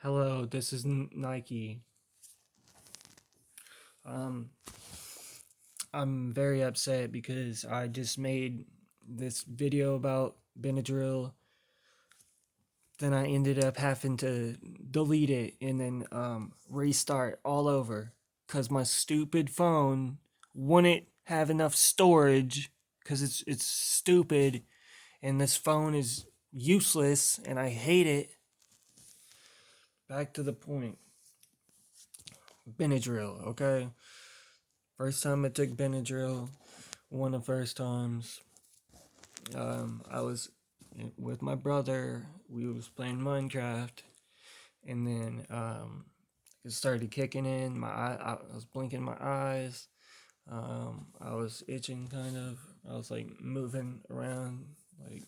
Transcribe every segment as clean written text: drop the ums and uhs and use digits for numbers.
Hello, this is Nike. Um, I'm very upset because I just made this video about Benadryl. Then I ended up having to delete it and then restart all over because my stupid phone wouldn't have enough storage because it's stupid and this phone is useless and I hate it. Back to the point. Benadryl, okay? First time I took Benadryl, one of the first times, I was with my brother. We was playing Minecraft, and then it started kicking in. I was blinking my eyes. I was itching, kind of. I was like moving around, like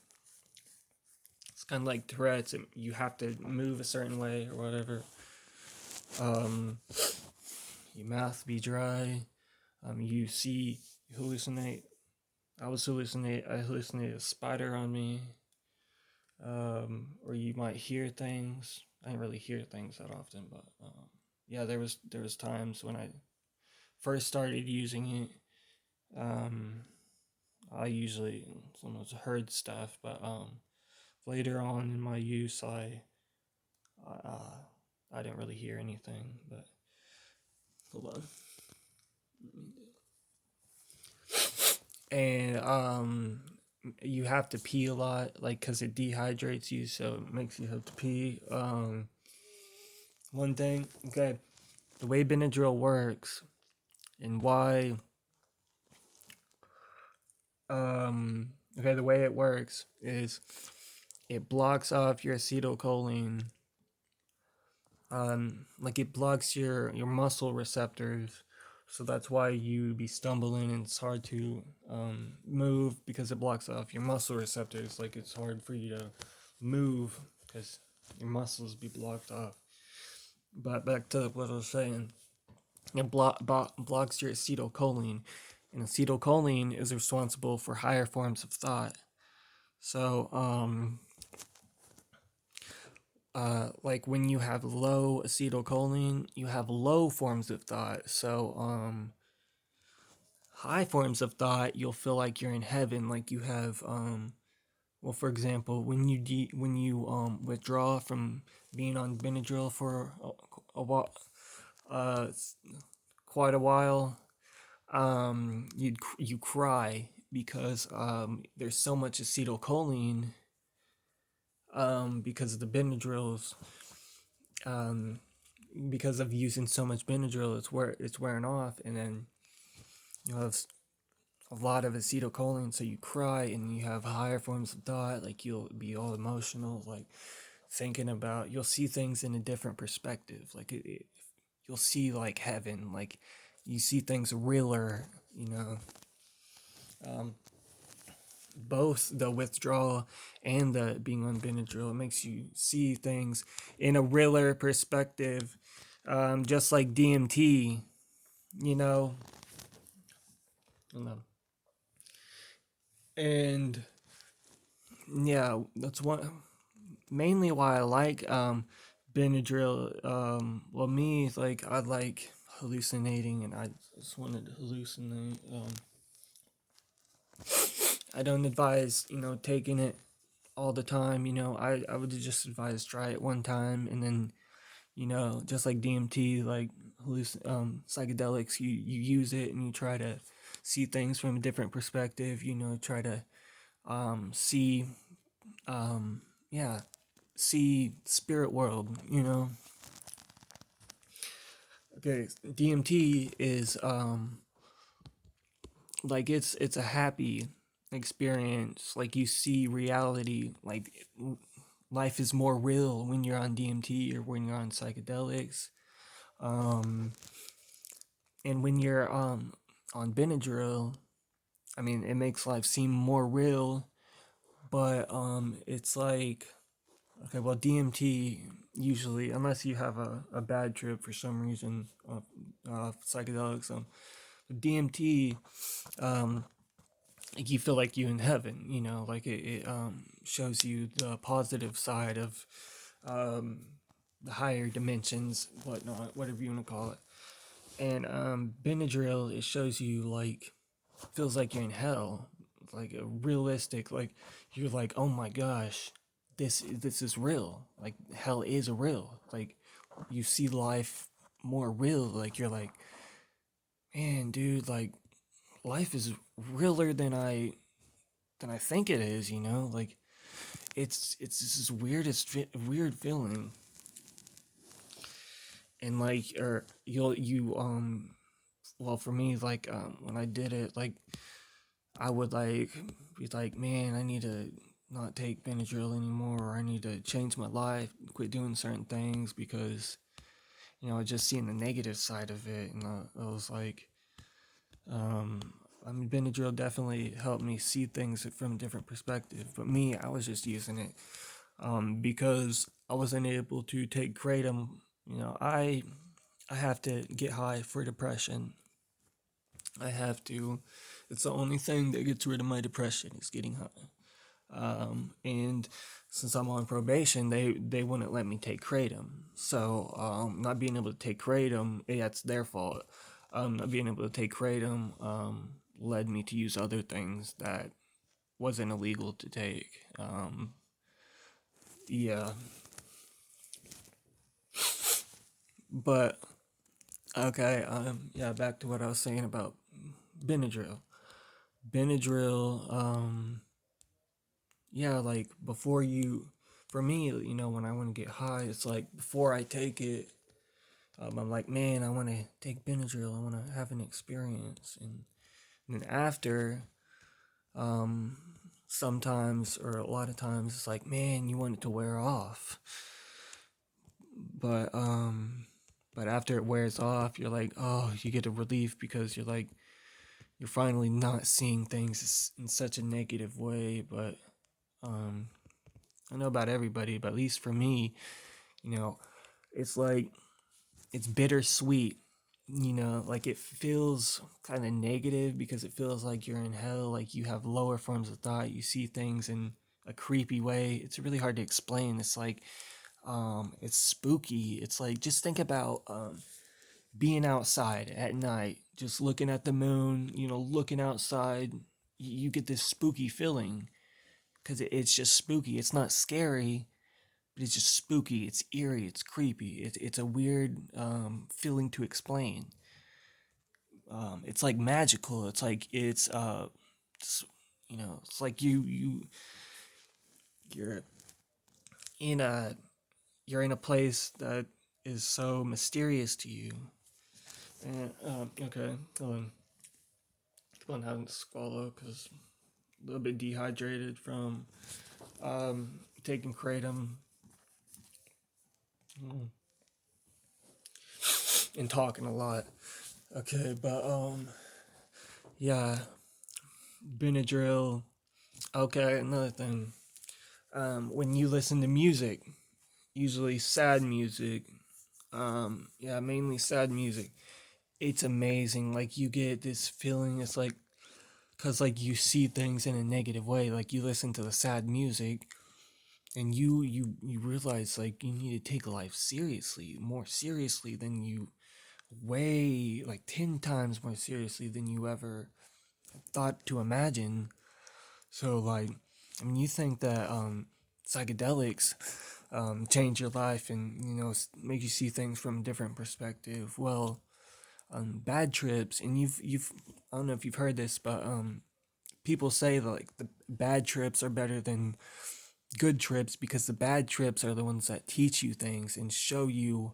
it's kind of like Tourette's. You have to move a certain way or whatever. Um, your mouth be dry. You see, you hallucinate. I hallucinated a spider on me. Or you might hear things. I didn't really hear things that often, but yeah, there was times when I first started using it. Um, I usually sometimes heard stuff, but later on in my use, uh, I didn't really hear anything. But hold on. And you have to pee a lot, like, because it dehydrates you, so it makes you have to pee. One thing, okay, the way Benadryl works and why, okay, the way it works is it blocks off your acetylcholine, like it blocks your muscle receptors, so that's why you be stumbling and it's hard to move because it blocks off your muscle receptors. Like it's hard for you to move because your muscles be blocked off. But back to what I was saying, it blocks your acetylcholine, and acetylcholine is responsible for higher forms of thought. So, like when you have low acetylcholine, you have low forms of thought. So, high forms of thought, you'll feel like you're in heaven, like you have, well, for example, when you withdraw from being on Benadryl for a while, uh, quite a while, you cry because there's so much acetylcholine because of the Benadryls, um, because of using so much Benadryl, it's wearing off, and then you have a lot of acetylcholine, so you cry and you have higher forms of thought, like you'll be all emotional, like thinking about, you'll see things in a different perspective, like you'll see like heaven, like you see things realer, you know. Um, Both the withdrawal and the being on Benadryl, it makes you see things in a realer perspective, just like DMT, you know. And yeah, that's one mainly why I like Benadryl. Well, me, like I like hallucinating, and I just wanted to hallucinate. I don't advise taking it all the time. I would just advise try it one time, and then just like DMT, like psychedelics, you use it and you try to see things from a different perspective. Try to see yeah, see spirit world. Okay, DMT is like it's a happy experience. Like you see reality, like life is more real when you're on DMT or when you're on psychedelics. Um, and when you're on Benadryl, I mean, it makes life seem more real, but it's like, okay, well, DMT usually, unless you have a bad trip for some reason, psychedelics, DMT, um, like you feel like you in heaven, like it shows you the positive side of, um, the higher dimensions, whatnot, whatever you want to call it. And Benadryl, it shows you like, feels like you're in hell, like a realistic, like you're like, oh my gosh, this is real. Like hell is real. Like you see life more real. Like you're like, man, dude, like life is realer than I think it is. You know, like it's this weird feeling. And like, or you well, for me, like when I did it, like I would like be like, man, I need to not take Benadryl anymore, or I need to change my life, quit doing certain things because just seeing the negative side of it, and I was like, um, I mean, Benadryl definitely helped me see things from a different perspective. But me, I was just using it because I wasn't able to take kratom. I have to get high for depression. I have to. It's the only thing that gets rid of my depression is getting high. And since I'm on probation, they wouldn't let me take kratom. So not being able to take kratom, that's their fault. Not being able to take kratom led me to use other things that wasn't illegal to take. Yeah, but okay. Yeah, back to what I was saying about Benadryl. Benadryl. Yeah, like before you, for me, when I want to get high, it's like before I take it, I'm like, man, I want to take Benadryl. I want to have an experience. And then after, um, sometimes or a lot of times, it's like, man, you want it to wear off. But but after it wears off, you're like, oh, you get a relief because you're like, you're finally not seeing things in such a negative way. But um, I know about everybody, but at least for me, you know, it's like it's bittersweet. Like it feels kind of negative because it feels like you're in hell, like you have lower forms of thought, you see things in a creepy way. It's really hard to explain. It's like it's spooky. It's like just think about being outside at night, just looking at the moon, looking outside, you get this spooky feeling because it's just spooky. It's not scary, but it's just spooky. It's eerie. It's creepy. It's a weird feeling to explain. It's like magical. It's like it's like you're in a you're in a place that is so mysterious to you. And okay, come on, having to swallow because a little bit dehydrated from taking kratom and talking a lot. Okay, but yeah, Benadryl. Okay, another thing. When you listen to music, usually sad music, yeah, mainly sad music, it's amazing. Like you get this feeling. It's like because like you see things in a negative way. Like you listen to the sad music, and you realize like you need to take life seriously, more seriously than you way like 10 times more seriously than you ever thought to imagine. So like, I mean, you think that psychedelics change your life and make you see things from a different perspective. Well, bad trips, and you've I don't know if you've heard this, but people say that like the bad trips are better than good trips because the bad trips are the ones that teach you things and show you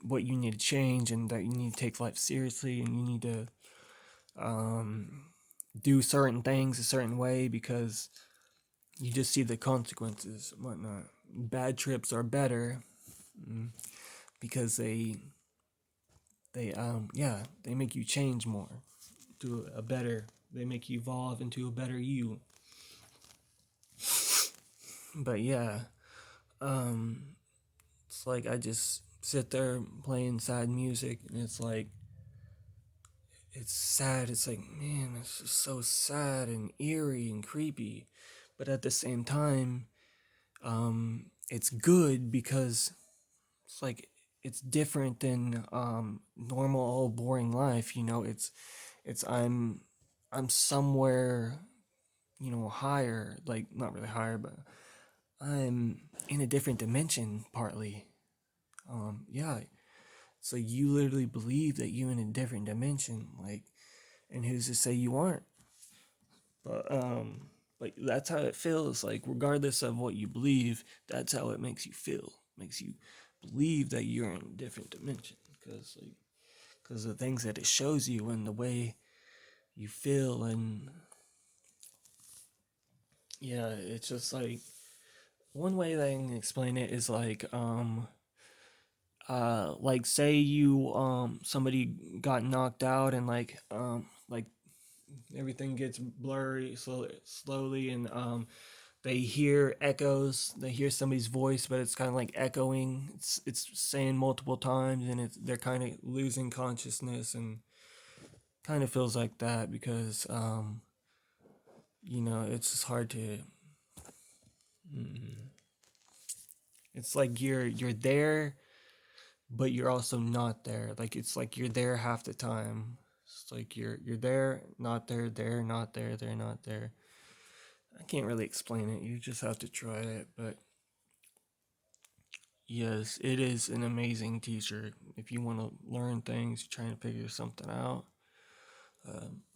what you need to change and that you need to take life seriously and you need to um, do certain things a certain way because you just see the consequences and whatnot. Bad trips are better because they make you change more to a better. They make you evolve into a better you. But yeah, um, it's like I just sit there playing sad music, and it's sad. It's like, man, it's just so sad and eerie and creepy. But at the same time, it's good because it's like it's different than normal old boring life. It's I'm somewhere, higher, like not really higher, but I'm in a different dimension partly. Yeah. So you literally believe that you're in a different dimension, like, and who's to say you aren't? But that's how it feels. Like regardless of what you believe, that's how it makes you feel. Makes you believe that you're in a different dimension because the things that it shows you and the way you feel. And yeah, it's just like one way that I can explain it is like say you somebody got knocked out and like everything gets blurry slowly, and they hear echoes, they hear somebody's voice, but it's kind of like echoing, it's saying multiple times, and they're kind of losing consciousness, and kind of feels like that because it's just hard to it's like you're there, but you're also not there. Like it's like you're there half the time. It's like you're there, not there, not there, not there. I can't really explain it. You just have to try it. But yes, it is an amazing teacher. If you want to learn things, you're trying to figure something out.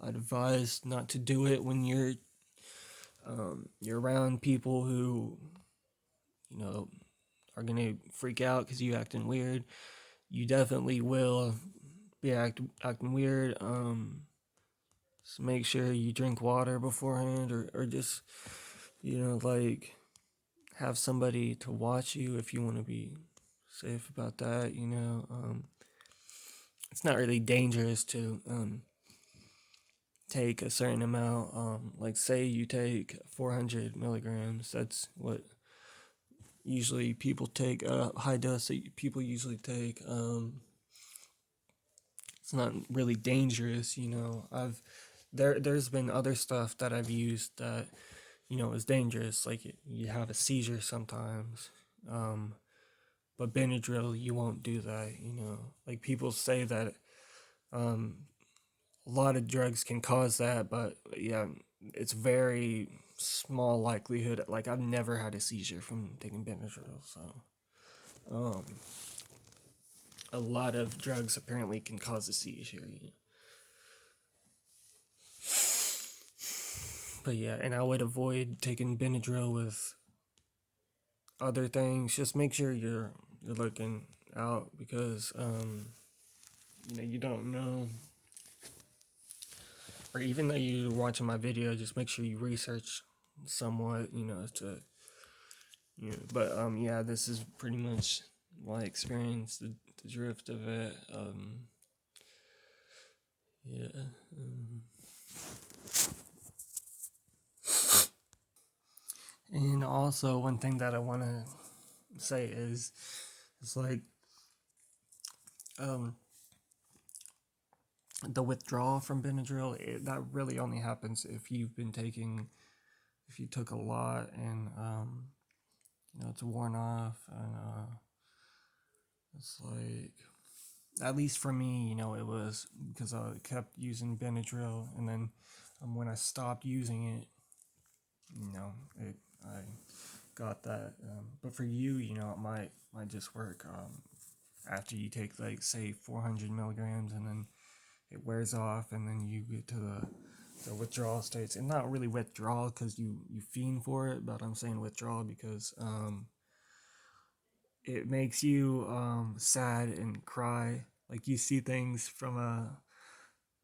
I'd advise not to do it when you're around people who you know are gonna freak out because you acting weird. You definitely will be acting weird. Just make sure you drink water beforehand, or just like have somebody to watch you if you want to be safe about that. It's not really dangerous to take a certain amount. Like say you take 400 milligrams. That's what usually people take. High dose that people usually take. It's not really dangerous. There's been other stuff that I've used that is dangerous. Like you have a seizure sometimes. But benadryl, you won't do that. Like people say that um, a lot of drugs can cause that, but yeah, it's very small likelihood. Like I've never had a seizure from taking benadryl, so um, a lot of drugs apparently can cause a seizure. But yeah, and I would avoid taking benadryl with other things. Just make sure you're looking out because you don't know. Or even though you're watching my video, just make sure you research somewhat, to but yeah, this is pretty much my experience, the drift of it. Yeah. And also one thing that I want to say is it's like um the withdrawal from benadryl, that really only happens if you took a lot, and it's worn off, and it's like, at least for me, it was because I kept using benadryl, and then when I stopped using it, I got that. But for you, it might just work after you take, like, say 400 milligrams, and then it wears off, and then you get to the withdrawal states. And not really withdrawal because you fiend for it, but I'm saying withdrawal because it makes you sad and cry. Like you see things from a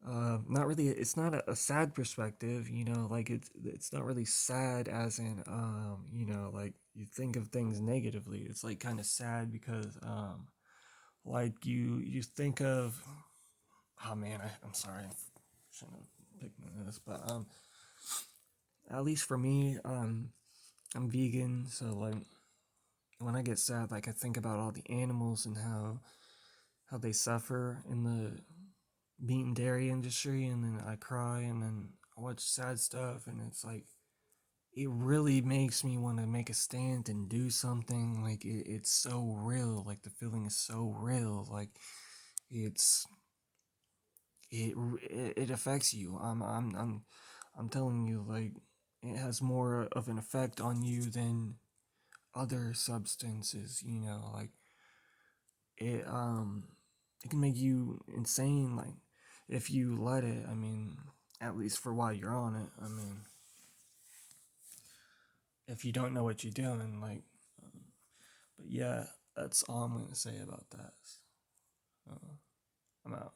not really, it's not a sad perspective, like it's not really sad as in like you think of things negatively. It's like kind of sad because like you think of, oh man, I'm sorry, I shouldn't have picked this, but at least for me, I'm vegan, so like when I get sad, like I think about all the animals and how they suffer in the meat and dairy industry, and then I cry, and then I watch sad stuff, and it's like it really makes me want to make a stand and do something. Like it's so real. Like the feeling is so real. Like it's it affects you. I'm telling you, like it has more of an effect on you than other substances. You know, like it it can make you insane. Like if you let it. I mean, at least for while you're on it. I mean, if you don't know what you're doing, like. But yeah, that's all I'm gonna say about that. Uh, I'm out.